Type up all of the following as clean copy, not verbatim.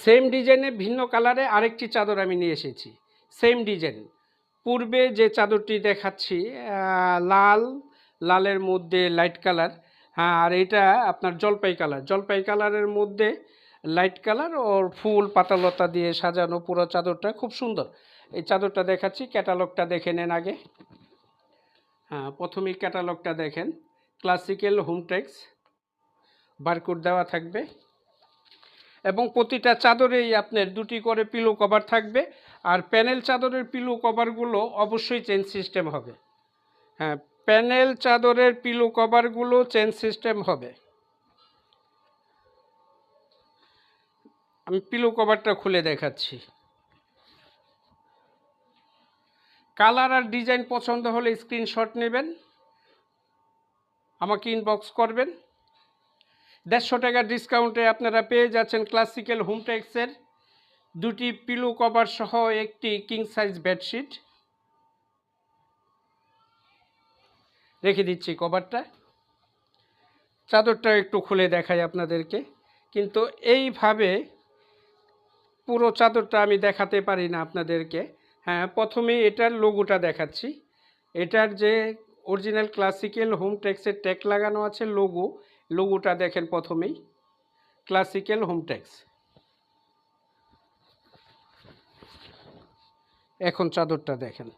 Same ডিজাইনে ভিন্ন কালারে আরেকটি চাদর আমি নিয়ে এসেছি। সেম ডিজাইন, পূর্বে যে চাদরটি দেখাচ্ছি লালের মধ্যে লাইট কালার, হ্যাঁ, আর এটা আপনার জলপাই কালারের মধ্যে লাইট কালার ওর ফুল পাতালতা দিয়ে সাজানো পুরো চাদরটা খুব সুন্দর। এই চাদরটা দেখাচ্ছি, ক্যাটালগটা দেখে নেন আগে। হ্যাঁ, প্রথমেই ক্যাটালগটা দেখেন, ক্লাসিক্যাল হোমটেক্স, বারকোড দেওয়া থাকবে এবং প্রতিটা চাদরেই আপনার দুটি করে পিলো কভার থাকবে। আর প্যানেল চাদরের পিলো কভারগুলো অবশ্যই চেন সিস্টেম হবে। হ্যাঁ, প্যানেল চাদরের পিলো কভারগুলো চেন সিস্টেম হবে। আমি পিলো কভারটা খুলে দেখাচ্ছি। কালার আর ডিজাইন পছন্দ হলে স্ক্রিনশট নেবেন, আমাকে ইনবক্স করবেন। 150 টাকা ডিসকাউন্টে আপনারা পেয়ে যাচ্ছেন ক্লাসিক্যাল হোমটেক্সের দুটি পিলো কভার সহ একটি কিং সাইজ বেডশিট। রেখে দিচ্ছি কভারটা, চাদরটা একটু খুলে দেখাই আপনাদেরকে। কিন্তু এইভাবে পুরো চাদরটা আমি দেখাতে পারি না আপনাদেরকে। হ্যাঁ, প্রথমে এটার লোগোটা দেখাচ্ছি। এটার যে অরিজিনাল ক্লাসিক্যাল হোমটেক্সের ট্যাগ লাগানো আছে, লোগোটা দেখেন প্রথমেই, ক্লাসিক্যাল হোমটেক্স। এখন চাদরটা দেখেন,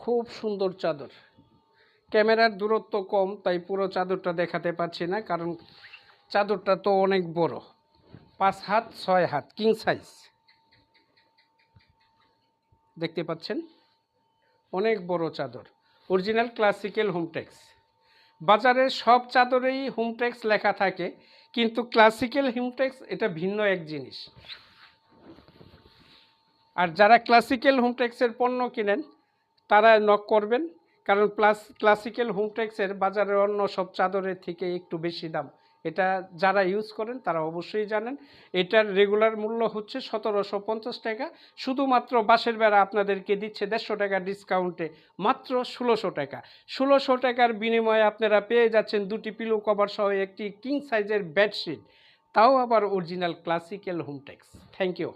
খুব সুন্দর চাদর। ক্যামেরার দূরত্ব কম, তাই পুরো চাদরটা দেখাতে পারছি না, কারণ চাদরটা তো অনেক বড়, 5 হাত 6 হাত কিং সাইজ। দেখতে পাচ্ছেন, অনেক বড় চাদর, অরিজিনাল ক্লাসিক্যাল হোমটেক্স। বাজারে সব চাদরেই হোমটেক্স লেখা থাকে, কিন্তু ক্লাসিক্যাল হোমটেক্স এটা ভিন্ন এক জিনিস। আর যারা ক্লাসিক্যাল হোমটেক্সের পণ্য কিনেন তারা নক করবেন, কারণ ক্লাসিক্যাল হোমটেক্সের বাজারের অন্য সব চাদরের থেকে একটু বেশি দাম। এটা যারা ইউজ করেন তারা অবশ্যই জানেন। এটার রেগুলার মূল্য হচ্ছে 1750 টাকা। শুধুমাত্র বাঁশের বেড়া আপনাদেরকে দিচ্ছে 150 টাকা ডিসকাউন্টে মাত্র 1600 টাকা। 1600 টাকার বিনিময়ে আপনারা পেয়ে যাচ্ছেন দুটি পিলো কভার সহ একটি কিং সাইজের বেডশিট, তাও আবার original classical Hometex. Thank you.